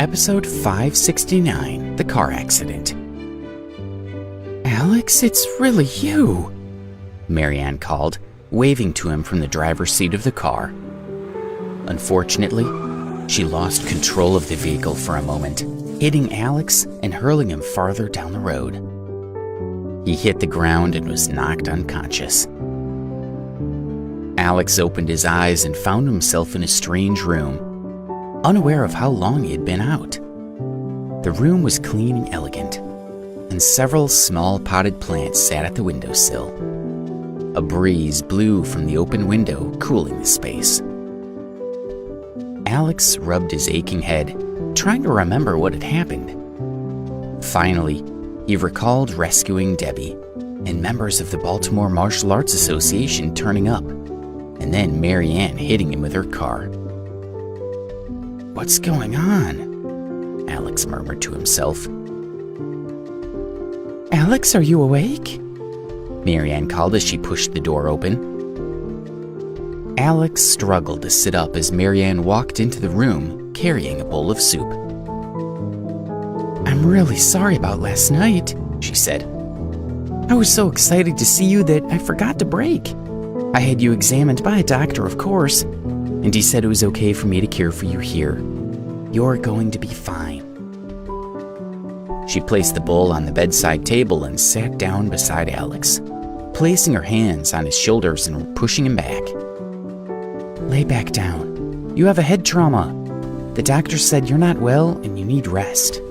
Episode 569, The Car Accident. "Alex, it's really you," Marianne called, waving to him from the driver's seat of the car. Unfortunately, she lost control of the vehicle for a moment, hitting Alex and hurling him farther down the road. He hit the ground and was knocked unconscious. Alex opened his eyes and found himself in a strange room, unaware of how long he had been out. The room was clean and elegant, and several small potted plants sat at the windowsill. A breeze blew from the open window, cooling the space. Alex rubbed his aching head, trying to remember what had happened. Finally, he recalled rescuing Debbie and members of the Baltimore Martial Arts Association turning up, and then Marianne hitting him with her car. "What's going on?" Alex murmured to himself. "Alex, are you awake?" Marianne called as she pushed the door open. Alex struggled to sit up as Marianne walked into the room carrying a bowl of soup. "I'm really sorry about last night," she said. "I was so excited to see you that I forgot to brake. I had you examined by a doctor, of course, and he said it was okay for me to care for you here. You're going to be fine." She placed the bowl on the bedside table and sat down beside Alex, placing her hands on his shoulders and pushing him back. "Lay back down. You have a head trauma. The doctor said you're not well and you need rest."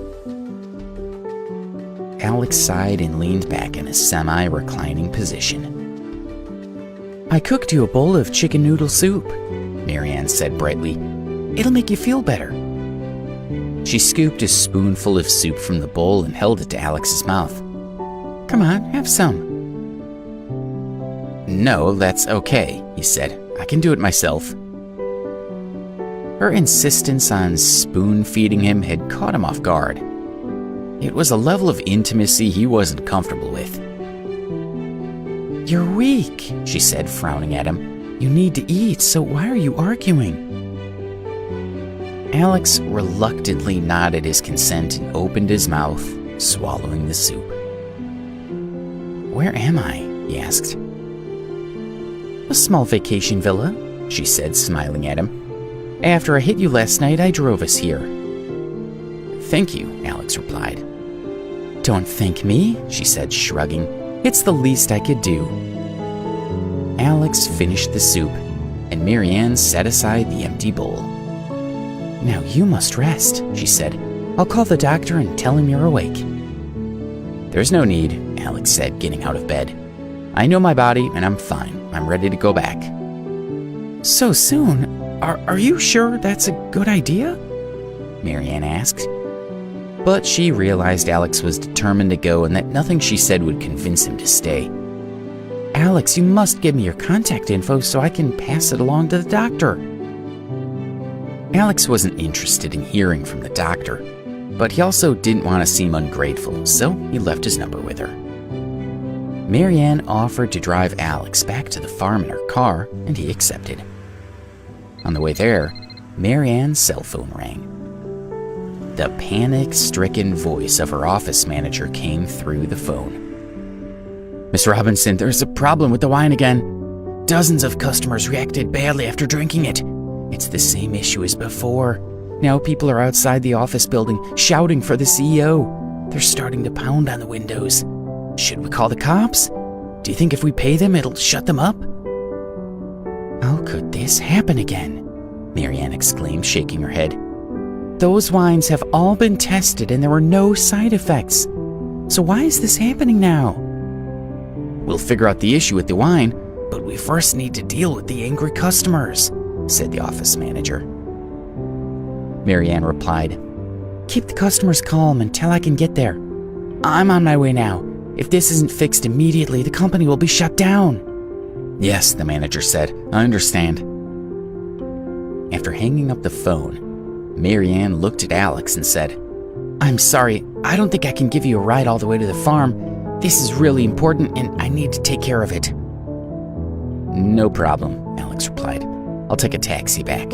Alex sighed and leaned back in a semi-reclining position. "I cooked you a bowl of chicken noodle soup," Marianne said brightly. "It'll make you feel better." She scooped a spoonful of soup from the bowl and held it to Alex's mouth. "Come on, have some." "No, that's okay," he said. "I can do it myself." Her insistence on spoon-feeding him had caught him off guard. It was a level of intimacy he wasn't comfortable with. "You're weak," she said, frowning at him. "You need to eat, so why are you arguing?" Alex reluctantly nodded his consent and opened his mouth, swallowing the soup. "Where am I?" he asked. "A small vacation villa," she said, smiling at him. "After I hit you last night, I drove us here." "Thank you," Alex replied. "Don't thank me," she said, shrugging. "It's the least I could do." Alex finished the soup, and Marianne set aside the empty bowl. "Now you must rest," she said. "I'll call the doctor and tell him you're awake." "There's no need," Alex said, getting out of bed. "I know my body, and I'm fine. I'm ready to go back." "So soon? Are you sure that's a good idea?" Marianne asked. But she realized Alex was determined to go and that nothing she said would convince him to stay. "Alex, you must give me your contact info so I can pass it along to the doctor." Alex wasn't interested in hearing from the doctor, but he also didn't want to seem ungrateful, so he left his number with her. Marianne offered to drive Alex back to the farm in her car, and he accepted. On the way there, Marianne's cell phone rang. The panic-stricken voice of her office manager came through the phone. "Miss Robinson, there's a problem with the wine again. Dozens of customers reacted badly after drinking it. It's the same issue as before. Now people are outside the office building shouting for the CEO. They're starting to pound on the windows. Should we call the cops? Do you think if we pay them, it'll shut them up?" "How could this happen again?" Marianne exclaimed, shaking her head. "Those wines have all been tested and there were no side effects. So why is this happening now?" "We'll figure out the issue with the wine, but we first need to deal with the angry customers," said the office manager. Marianne replied, "Keep the customers calm until I can get there. I'm on my way now. If this isn't fixed immediately, the company will be shut down." "Yes," the manager said. "I understand." After hanging up the phone, Marianne looked at Alex and said, "I'm sorry, I don't think I can give you a ride all the way to the farm. This is really important and I need to take care of it." "No problem," Alex replied. "I'll take a taxi back."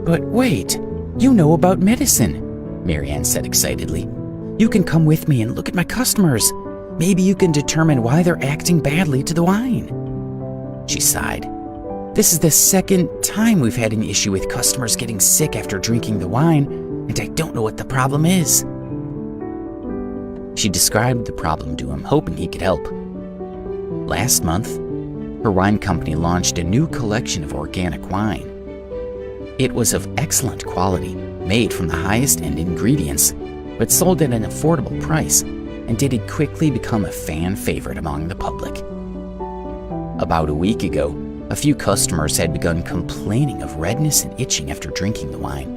"But wait, You know about medicine, Marianne said excitedly. You can come with me and look at my customers. Maybe you can determine why they're acting badly to the wine. She sighed. This is the second time we've had an issue with customers getting sick after drinking the wine, and I don't know what the problem is. She described the problem to him, hoping he could help. Last month, her wine company launched a new collection of organic wine. It was of excellent quality, made from the highest end ingredients, but sold at an affordable price, and it had quickly become a fan favorite among the public. About a week ago, a few customers had begun complaining of redness and itching after drinking the wine.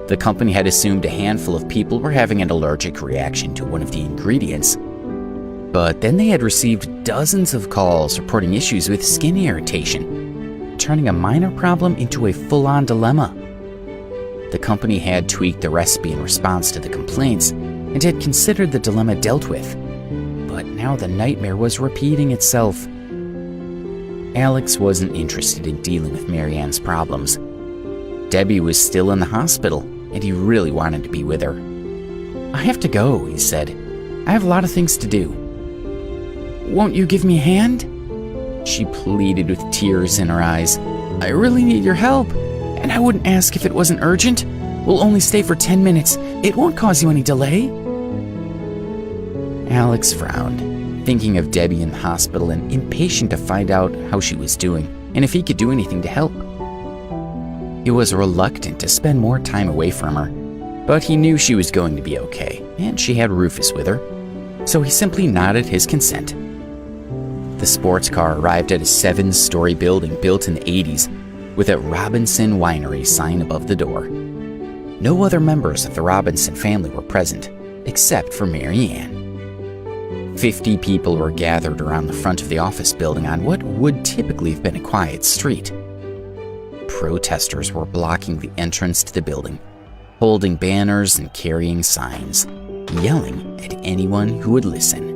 The company had assumed a handful of people were having an allergic reaction to one of the ingredients, but then they had received dozens of calls reporting issues with skin irritation, turning a minor problem into a full-on dilemma. The company had tweaked the recipe in response to the complaints and had considered the dilemma dealt with, but now the nightmare was repeating itself. Alex wasn't interested in dealing with Marianne's problems. Debbie was still in the hospital, and he really wanted to be with her. I have to go, he said. I have a lot of things to do. Won't you give me a hand? She pleaded with tears in her eyes. I really need your help, and I wouldn't ask if it wasn't urgent. We'll only stay for 10 minutes. It won't cause you any delay. Alex frowned, thinking of Debbie in the hospital and impatient to find out how she was doing and if he could do anything to help. He was reluctant to spend more time away from her, but he knew she was going to be okay, and she had Rufus with her, so he simply nodded his consent. The sports car arrived at a 7-story building built in the 80s with a Robinson Winery sign above the door. No other members of the Robinson family were present, except for Marianne. 50 people were gathered around the front of the office building on what would typically have been a quiet street. Protesters were blocking the entrance to the building, holding banners and carrying signs, yelling at anyone who would listen.